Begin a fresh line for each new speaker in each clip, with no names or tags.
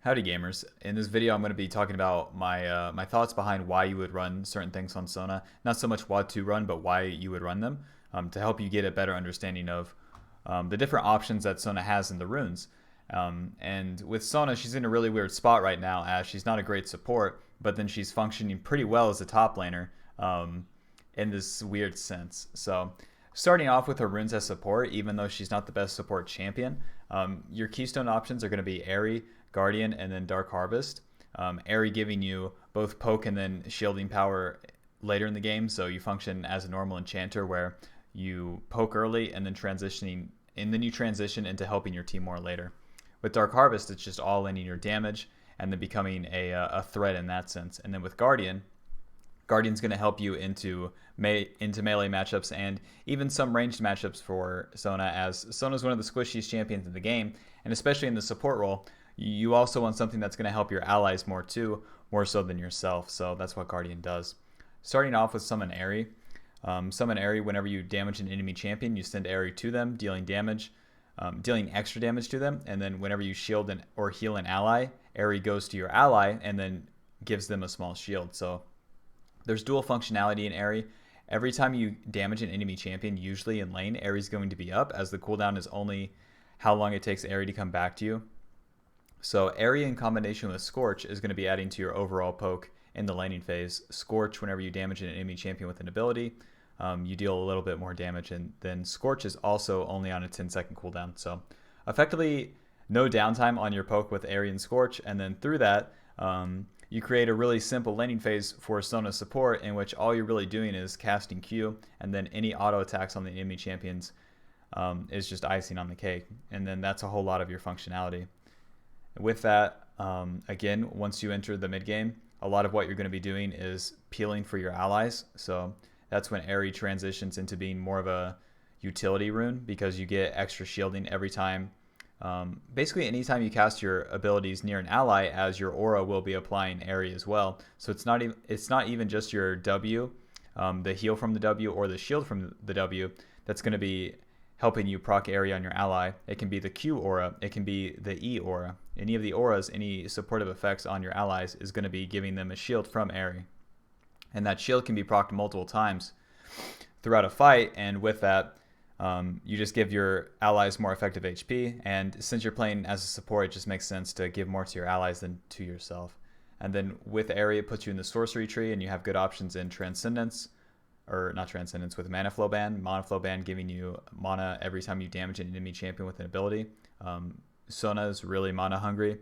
Howdy gamers. In this video I'm going to be talking about my thoughts behind why you would run certain things on Sona. Not so much what to run, but why you would run them, to help you get a better understanding of the different options that Sona has in the runes. And with Sona, she's in a really weird spot right now as she's not a great support, but then she's functioning pretty well as a top laner in this weird sense. So starting off with her runes as support, even though she's not the best support champion, your keystone options are going to be Aery, Guardian, and then Dark Harvest. Aery giving you both poke and then shielding power later in the game, so you function as a normal enchanter where you poke early and then you transition into helping your team more later. With Dark Harvest, it's just all in your damage and then becoming a threat in that sense. And then with Guardian's going to help you into melee matchups and even some ranged matchups for Sona, as Sona's one of the squishiest champions in the game, and especially in the support role, you also want something that's going to help your allies more too, more so than yourself. So that's what Guardian does. Starting off with Summon Aery. Summon Aery, whenever you damage an enemy champion, you send Aery to them, dealing extra damage to them, and then whenever you shield or heal an ally, Aery goes to your ally and then gives them a small shield. So there's dual functionality in Aery. Every time you damage an enemy champion, usually in lane, Aery's going to be up, as the cooldown is only how long it takes Aery to come back to you. So Aery in combination with Scorch is going to be adding to your overall poke in the laning phase. Scorch, whenever you damage an enemy champion with an ability, you deal a little bit more damage, and then Scorch is also only on a 10-second cooldown. So effectively no downtime on your poke with Aery and Scorch, and then through that you create a really simple laning phase for Sona support in which all you're really doing is casting Q, and then any auto attacks on the enemy champions is just icing on the cake, and then that's a whole lot of your functionality. With that, again, once you enter the mid game, a lot of what you're going to be doing is peeling for your allies. So that's when Aery transitions into being more of a utility rune, because you get extra shielding every time. Basically, anytime you cast your abilities near an ally, as your aura will be applying Aery as well. So it's not even just your W, the heal from the W or the shield from the W that's going to be helping you proc Aery on your ally. It can be the Q aura, it can be the E aura. Any of the auras, any supportive effects on your allies is going to be giving them a shield from Aery. And that shield can be procced multiple times throughout a fight, and with that, you just give your allies more effective HP, and since you're playing as a support, it just makes sense to give more to your allies than to yourself. And then with Aery, it puts you in the sorcery tree, and you have good options in Transcendence, or not Transcendence, with Mana Flow Ban. Mana Flow Ban giving you mana every time you damage an enemy champion with an ability. Sona is really mana hungry,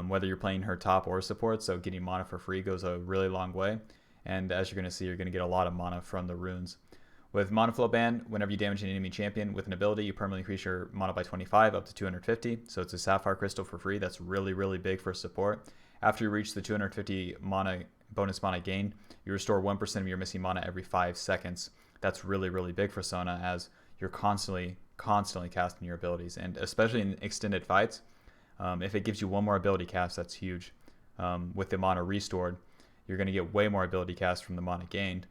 whether you're playing her top or support, so getting mana for free goes a really long way. And as you're going to see, you're going to get a lot of mana from the runes. With Mana Flow Ban, whenever you damage an enemy champion with an ability, you permanently increase your mana by 25 up to 250. So it's a Sapphire Crystal for free. That's really, really big for support. After you reach the 250 bonus mana gain, you restore 1% of your missing mana every 5 seconds. That's really, really big for Sona, as you're constantly casting your abilities, and especially in extended fights, if it gives you one more ability cast, that's huge. With the mana restored, you're going to get way more ability cast from the mana gained.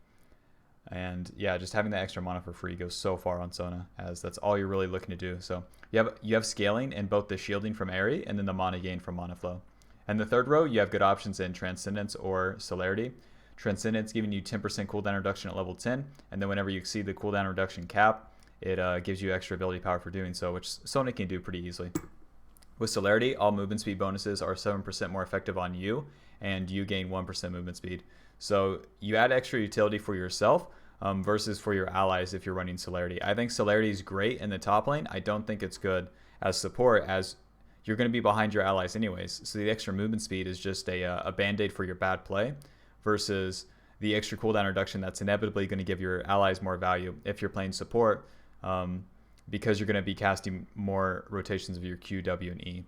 And yeah, just having that extra mana for free goes so far on Sona, as that's all you're really looking to do. So you have scaling in both the shielding from Aery and then the mana gain from Mana Flow. And the third row, you have good options in Transcendence or Celerity. Transcendence giving you 10% cooldown reduction at level 10, and then whenever you exceed the cooldown reduction cap, it gives you extra ability power for doing so, which Sona can do pretty easily. With Celerity, all movement speed bonuses are 7% more effective on you, and you gain 1% movement speed. So you add extra utility for yourself versus for your allies if you're running Celerity. I think Celerity is great in the top lane. I don't think it's good as support, as you're going to be behind your allies anyways. So the extra movement speed is just a band-aid for your bad play, versus the extra cooldown reduction that's inevitably going to give your allies more value if you're playing support, because you're going to be casting more rotations of your Q, W, and E.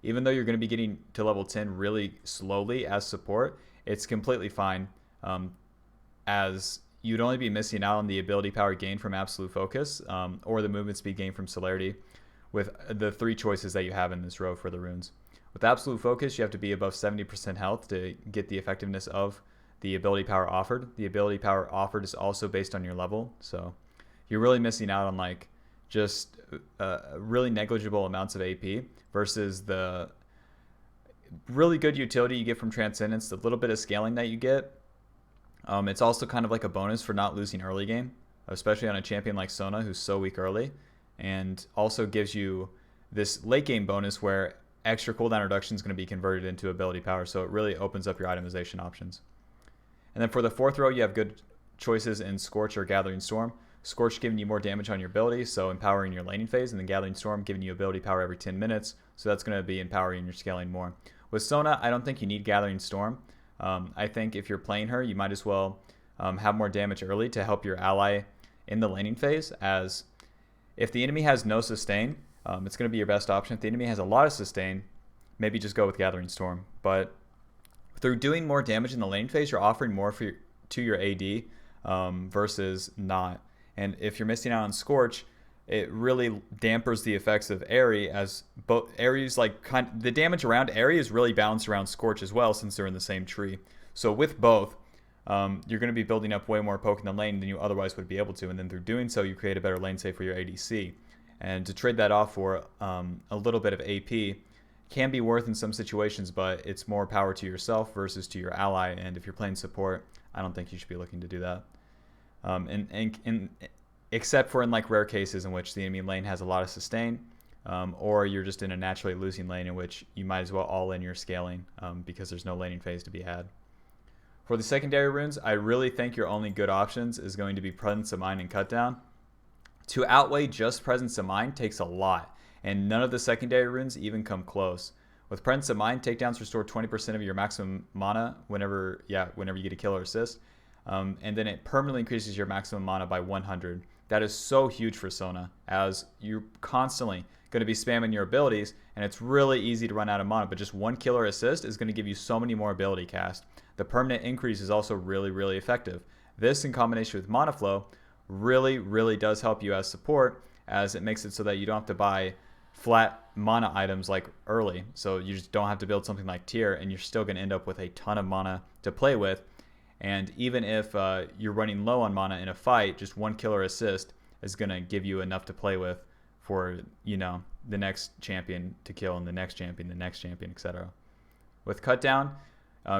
Even though you're going to be getting to level 10 really slowly as support, it's completely fine, as you'd only be missing out on the ability power gain from Absolute Focus, or the movement speed gain from Celerity, with the 3 choices that you have in this row for the runes. With Absolute Focus, you have to be above 70% health to get the effectiveness of the ability power offered. The ability power offered is also based on your level, so you're really missing out on like just really negligible amounts of AP versus the really good utility you get from Transcendence, the little bit of scaling that you get. It's also kind of like a bonus for not losing early game, especially on a champion like Sona who's so weak early, and also gives you this late game bonus where extra cooldown reduction is going to be converted into ability power, so it really opens up your itemization options. And then for the fourth row, you have good choices in Scorch or Gathering Storm. Scorch giving you more damage on your ability, so empowering your laning phase, and then Gathering Storm giving you ability power every 10 minutes, so that's going to be empowering your scaling more. With Sona, I don't think you need Gathering Storm. I think if you're playing her, you might as well have more damage early to help your ally in the laning phase, as if the enemy has no sustain, it's going to be your best option. If the enemy has a lot of sustain, maybe just go with Gathering Storm. But through doing more damage in the laning phase, you're offering more to your AD versus not. And if you're missing out on Scorch, it really dampers the effects of Aery, as both Aery's like the damage around Aery is really balanced around Scorch as well, since they're in the same tree. So with both, you're going to be building up way more poke in the lane than you otherwise would be able to, and then through doing so, you create a better lane save for your ADC. And to trade that off for a little bit of AP can be worth in some situations, but it's more power to yourself versus to your ally. And if you're playing support, I don't think you should be looking to do that. Except for in like rare cases in which the enemy lane has a lot of sustain, or you're just in a naturally losing lane in which you might as well all in your scaling because there's no laning phase to be had. For the secondary runes, I really think your only good options is going to be Presence of Mind and Cutdown. To outweigh just Presence of Mind takes a lot, and none of the secondary runes even come close. With Presence of Mind, takedowns restore 20% of your maximum mana whenever you get a kill or assist, and then it permanently increases your maximum mana by 100. That is so huge for Sona, as you're constantly going to be spamming your abilities, and it's really easy to run out of mana, but just one kill or assist is going to give you so many more ability cast. The permanent increase is also really, really effective. This, in combination with Mana Flow, really, really does help you as support, as it makes it so that you don't have to buy flat mana items like early, so you just don't have to build something like Tier, and you're still going to end up with a ton of mana to play with. And even if you're running low on mana in a fight, just one kill or assist is going to give you enough to play with for, the next champion to kill, and the next champion, etc. With Cutdown,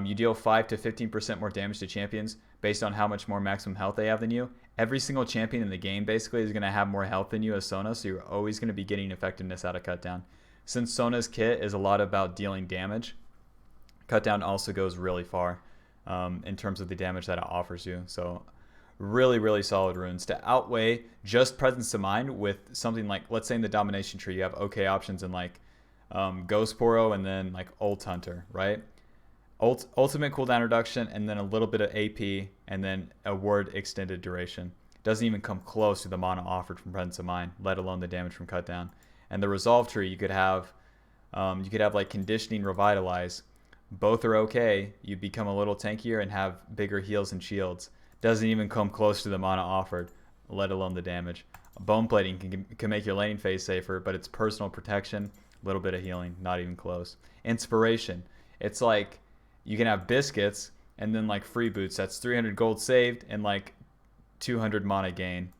you deal 5 to 15% more damage to champions based on how much more maximum health they have than you. Every single champion in the game basically is going to have more health than you as Sona, so you're always going to be getting effectiveness out of Cutdown. Since Sona's kit is a lot about dealing damage, Cutdown also goes really far in terms of the damage that it offers you. So really, really solid runes to outweigh just Presence of Mind with something like, let's say in the Domination tree, you have okay options in like Ghost Poro and then like Ult Hunter, right? Ultimate cooldown reduction, and then a little bit of AP, and then a word extended duration. Doesn't even come close to the mana offered from Presence of Mind, let alone the damage from Cutdown. And the Resolve tree, you could have like Conditioning, Revitalize. Both are okay. You become a little tankier and have bigger heals and shields. Doesn't even come close to the mana offered, let alone the damage. Bone Plating can make your laning phase safer, but it's personal protection, a little bit of healing, not even close. Inspiration. It's like you can have Biscuits and then like Free Boots. That's 300 gold saved and like 200 mana gain.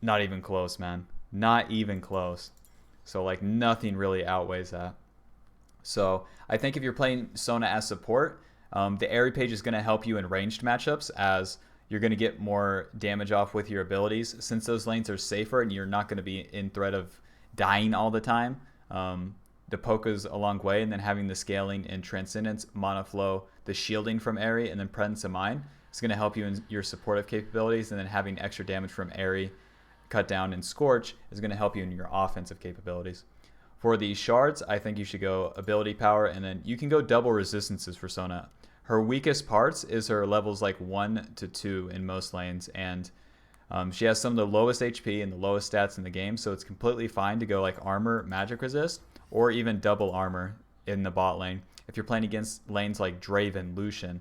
Not even close, man. Not even close. So like nothing really outweighs that. So I think if you're playing Sona as support, the Aery page is going to help you in ranged matchups, as you're going to get more damage off with your abilities. Since those lanes are safer and you're not going to be in threat of dying all the time, the poke goes a long way, and then having the scaling and Transcendence, Mana Flow, the shielding from Aery, and then Presence of Mind is going to help you in your supportive capabilities, and then having extra damage from Aery, Cutdown, and Scorch is going to help you in your offensive capabilities. For the shards, I think you should go ability power, and then you can go double resistances for Sona. Her weakest parts is her levels like 1 to 2 in most lanes, and she has some of the lowest HP and the lowest stats in the game, so it's completely fine to go like armor, magic resist, or even double armor in the bot lane if you're playing against lanes like Draven, Lucian,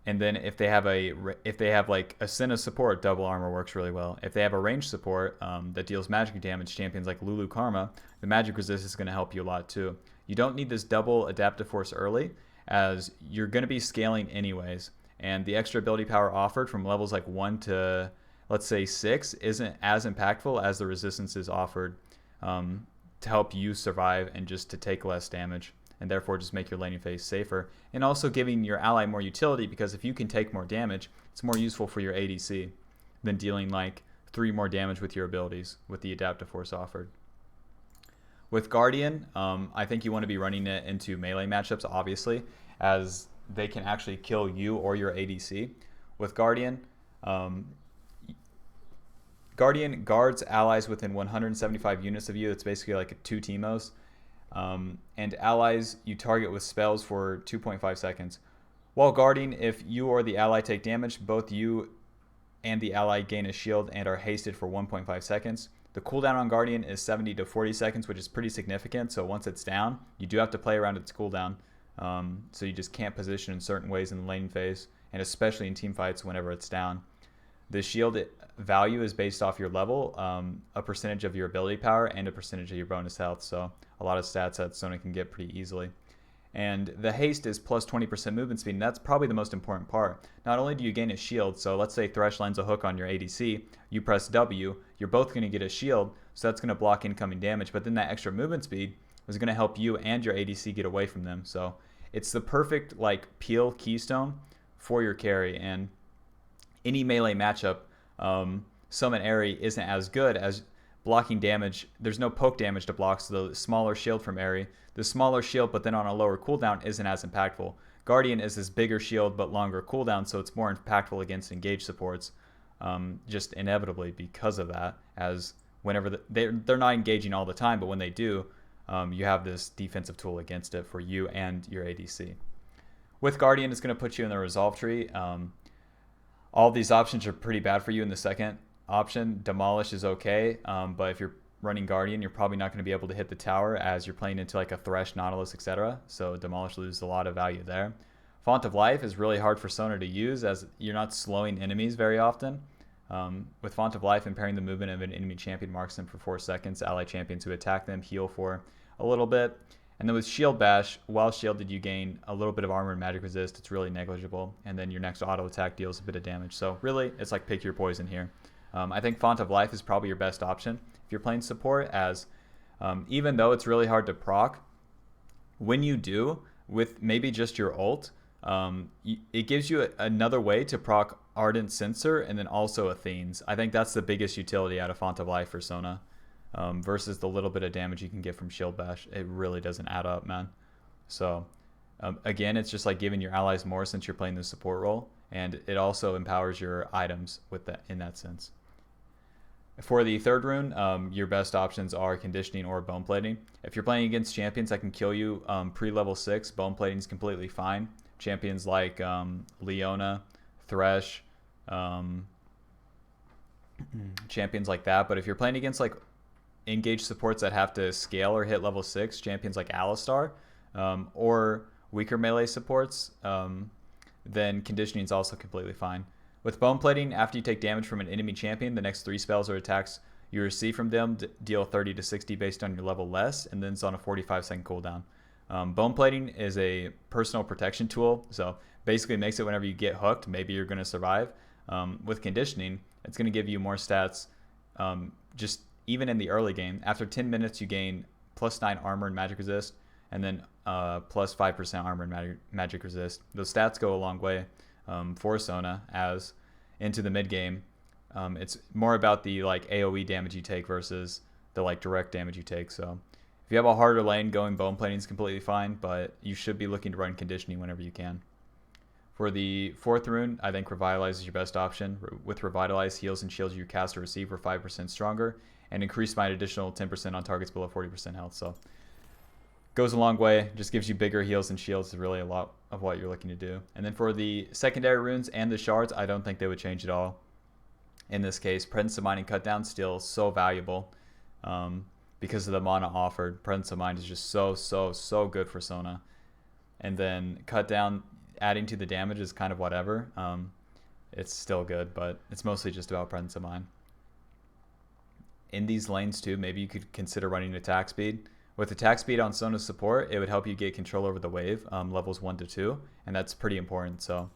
and then if they have like a Senna support, double armor works really well. If they have a range support that deals magic damage, champions like Lulu Karma, the magic resist is going to help you a lot too. You don't need this double adaptive force early, as you're going to be scaling anyways, and the extra ability power offered from levels like 1 to, let's say, 6 isn't as impactful as the resistances offered to help you survive and just to take less damage. and therefore just make your laning phase safer. And also giving your ally more utility, because if you can take more damage, it's more useful for your ADC than dealing like 3 more damage with your abilities with the adaptive force offered. With Guardian, I think you want to be running it into melee matchups, obviously, as they can actually kill you or your ADC. With Guardian, Guardian guards allies within 175 units of you. It's basically like 2 Teemos. And allies you target with spells for 2.5 seconds. While guarding, if you or the ally take damage, both you and the ally gain a shield and are hasted for 1.5 seconds. The cooldown on Guardian is 70 to 40 seconds, which is pretty significant. So once it's down, you do have to play around its cooldown. So you just can't position in certain ways in the laning phase, and especially in team fights whenever it's down. The shield value is based off your level, a percentage of your ability power, and a percentage of your bonus health. So a lot of stats that Sona can get pretty easily. And the haste is plus 20% movement speed, and that's probably the most important part. Not only do you gain a shield, so let's say Thresh lands a hook on your ADC, you press W, you're both going to get a shield, so that's going to block incoming damage, but then that extra movement speed is going to help you and your ADC get away from them. So it's the perfect like peel keystone for your carry, and any melee matchup, Summon Aery isn't as good as blocking damage. There's no poke damage to block, so the smaller shield from Aery, the smaller shield but then on a lower cooldown, isn't as impactful. Guardian is this bigger shield but longer cooldown, so it's more impactful against engaged supports, just inevitably because of that, as whenever they're not engaging all the time, but when they do, you have this defensive tool against it for you and your ADC. With Guardian, it's going to put you in the resolve tree. All these options are pretty bad for you in the second option. Demolish is okay, but if you're running Guardian, you're probably not going to be able to hit the tower as you're playing into like a Thresh, Nautilus, etc. So Demolish loses a lot of value there. Font of Life is really hard for Sona to use as you're not slowing enemies very often. With Font of Life, impairing the movement of an enemy champion marks them for 4 seconds. Ally champions who attack them heal for a little bit. And then with Shield Bash, while shielded, you gain a little bit of armor and magic resist. It's really negligible. And then your next auto attack deals a bit of damage. So really, it's like pick your poison here. I think Font of Life is probably your best option if you're playing support, as even though it's really hard to proc, when you do, with maybe just your ult, it gives you another way to proc Ardent Censer and then also Athene's. I think that's the biggest utility out of Font of Life for Sona, versus the little bit of damage you can get from Shield Bash. It really doesn't add up, man. So again, it's just like giving your allies more since you're playing the support role, and it also empowers your items with that in that sense. For the third rune, your best options are Conditioning or Bone Plating. If you're playing against champions that can kill you pre-level 6, Bone Plating is completely fine. Champions like Leona, Thresh, champions like that. But if you're playing against like engaged supports that have to scale or hit level 6, champions like Alistar, or weaker melee supports, then Conditioning is also completely fine. With Bone Plating, after you take damage from an enemy champion, the next 3 spells or attacks you receive from them deal 30 to 60 based on your level less, and then it's on a 45-second cooldown. Bone Plating is a personal protection tool, so basically makes it whenever you get hooked, maybe you're going to survive. With Conditioning, it's going to give you more stats, just even in the early game. After 10 minutes, you gain plus 9 armor and magic resist, and then plus 5% armor and magic resist. Those stats go a long way for Sona, as into the mid game, it's more about the like AoE damage you take versus the like direct damage you take. So if you have a harder lane, going Bone Plating is completely fine, but you should be looking to run Conditioning whenever you can. For the fourth rune, I think Revitalize is your best option. With Revitalize, heals and shields you cast or receive are 5% stronger, and increase by an additional 10% on targets below 40% health. So goes a long way, just gives you bigger heals and shields is really a lot of what you're looking to do. And then for the secondary runes and the shards, I don't think they would change at all. In this case, Presence of Mind and Cutdown still so valuable because of the mana offered. Presence of Mind is just so good for Sona. And then Cutdown, adding to the damage is kind of whatever. It's still good, but it's mostly just about Presence of Mind. In these lanes too, maybe you could consider running attack speed. With attack speed on Sona's support, it would help you get control over the wave, levels 1 to 2, and that's pretty important. So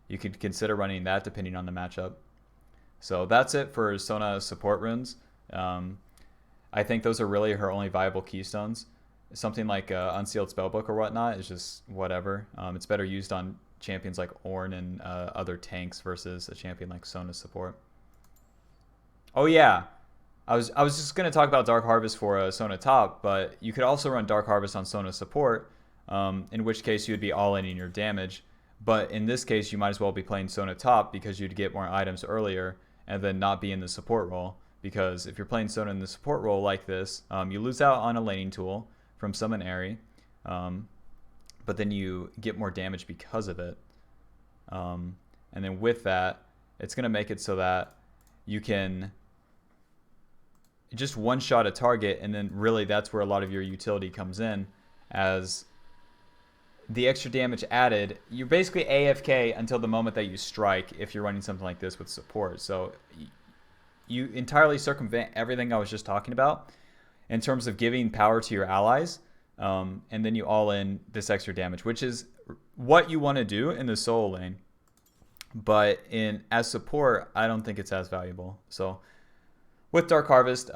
you could consider running that depending on the matchup. So that's it for Sona's support runes. I think those are really her only viable keystones. Something like Unsealed Spellbook or whatnot is just whatever. It's better used on champions like Ornn and other tanks versus a champion like Sona support. Oh yeah, I was just gonna talk about Dark Harvest for Sona top, but you could also run Dark Harvest on Sona support, in which case you would be all in your damage. But in this case, you might as well be playing Sona top because you'd get more items earlier and then not be in the support role. Because if you're playing Sona in the support role like this, you lose out on a laning tool from Summon Aery, but then you get more damage because of it. And then with that, it's going to make it so that you can just one-shot a target, and then really that's where a lot of your utility comes in, as the extra damage added, you're basically AFK until the moment that you strike if you're running something like this with support. So you entirely circumvent everything I was just talking about in terms of giving power to your allies, and then you all in this extra damage, which is what you want to do in the solo lane. But as support, I don't think it's as valuable. So with Dark Harvest,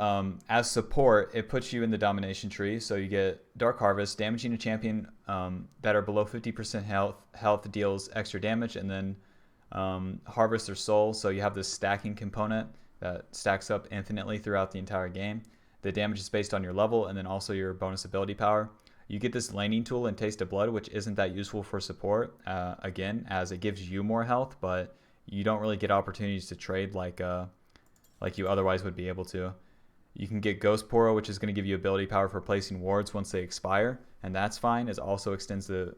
as support, it puts you in the domination tree. So you get Dark Harvest, damaging a champion that are below 50% health deals extra damage, and then harvest their soul. So you have this stacking component that stacks up infinitely throughout the entire game. The damage is based on your level and then also your bonus ability power. You get this laning tool in Taste of Blood, which isn't that useful for support, again, as it gives you more health, but you don't really get opportunities to trade like you otherwise would be able to. You can get Ghost Poro, which is going to give you ability power for placing wards once they expire, and that's fine. It also extends the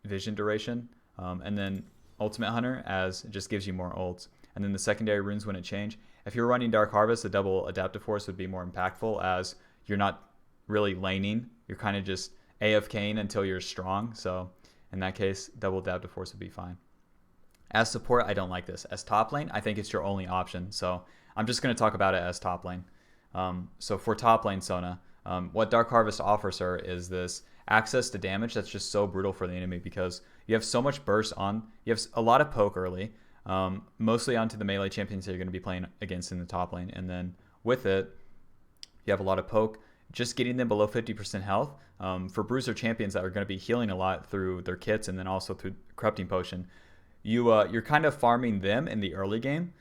vision duration. And then Ultimate Hunter, as it just gives you more ults. And then the secondary runes when it change. If you're running Dark Harvest, the double Adaptive Force would be more impactful, as you're not really laning. You're kind of just AFKing until you're strong. So in that case, double Adaptive Force would be fine. As support, I don't like this. As top lane, I think it's your only option. So I'm just going to talk about it as top lane. So for top lane Sona, what Dark Harvest offers her is this access to damage that's just so brutal for the enemy, because you have so much burst on. You have a lot of poke early, mostly onto the melee champions that you're going to be playing against in the top lane. And then with it, you have a lot of poke, just getting them below 50% health. For bruiser champions that are going to be healing a lot through their kits and then also through Corrupting Potion, you're kind of farming them in the early game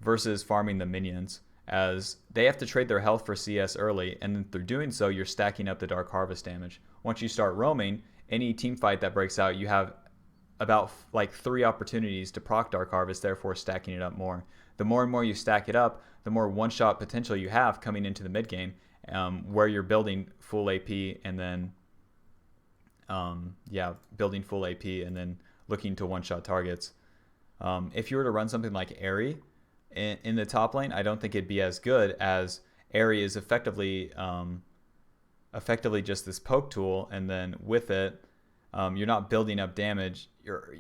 versus farming the minions, as they have to trade their health for CS early, and then through doing so, you're stacking up the Dark Harvest damage. Once you start roaming, any team fight that breaks out, you have about like 3 opportunities to proc Dark Harvest, therefore stacking it up more. The more and more you stack it up, the more one-shot potential you have coming into the mid game, where you're building full AP and then, building full AP and then looking to one-shot targets. If you were to run something like Aery in the top lane, I don't think it'd be as good, as Aery is effectively just this poke tool, and then with it, you're not building up damage.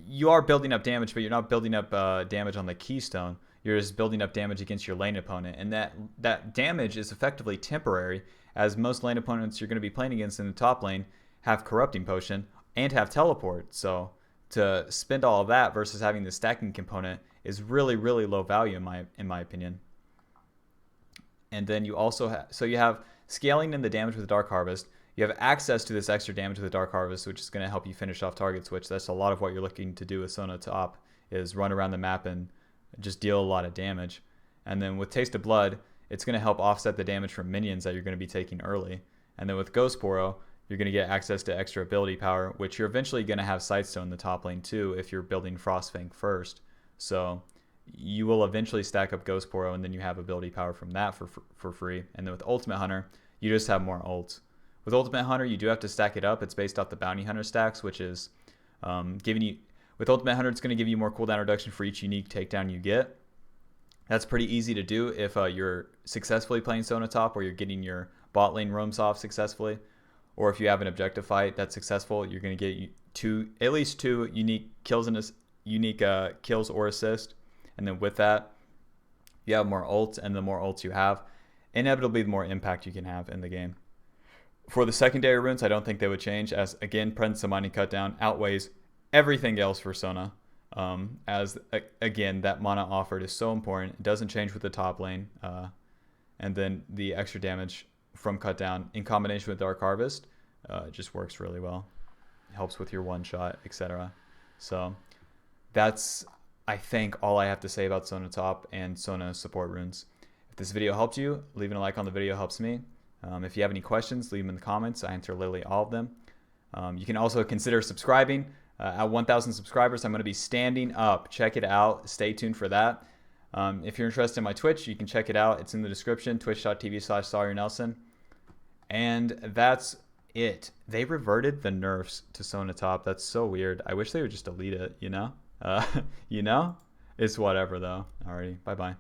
You are building up damage, but you're not building up damage on the keystone. You're just building up damage against your lane opponent, and that damage is effectively temporary, as most lane opponents you're going to be playing against in the top lane have Corrupting Potion and have Teleport. So to spend all of that versus having the stacking component is really, really low value in my opinion. And then you also have scaling in the damage with Dark Harvest. You have access to this extra damage with the Dark Harvest, which is going to help you finish off targets, which that's a lot of what you're looking to do with Sona top, is run around the map and just deal a lot of damage. And then with Taste of Blood, it's going to help offset the damage from minions that you're going to be taking early. And then with Ghost Poro, you're going to get access to extra ability power, which you're eventually going to have Sightstone in the top lane too if you're building Frostfang first. So you will eventually stack up Ghost Poro, and then you have ability power from that for free. And then with Ultimate Hunter, you just have more ults. With Ultimate Hunter, you do have to stack it up. It's based off the Bounty Hunter stacks, which is giving you... With Ultimate Hunter, it's going to give you more cooldown reduction for each unique takedown you get. That's pretty easy to do if you're successfully playing Sona top, or you're getting your bot lane roams off successfully. Or if you have an objective fight that's successful, you're going to get at least two unique kills kills or assist. And then with that, you have more ults, and the more ults you have, inevitably the more impact you can have in the game. For the secondary runes, I don't think they would change, as again, Presence of Mind and Cutdown outweighs everything else for Sona. As again, that mana offered is so important. It doesn't change with the top lane. And then the extra damage from cut down in combination with Dark Harvest. It just works really well. It helps with your one shot, etc. So that's, I think, all I have to say about Sona Top and Sona support runes. If this video helped you, leaving a like on the video helps me. If you have any questions, leave them in the comments. I answer literally all of them. You can also consider subscribing. At 1,000 subscribers, I'm going to be standing up. Check it out. Stay tuned for that. If you're interested in my Twitch, you can check it out. It's in the description, twitch.tv/SawyerNelson. And that's it. They reverted the nerfs to Sona Top. That's so weird. I wish they would just delete it, you know? You know? It's whatever, though. Alrighty. Bye-bye.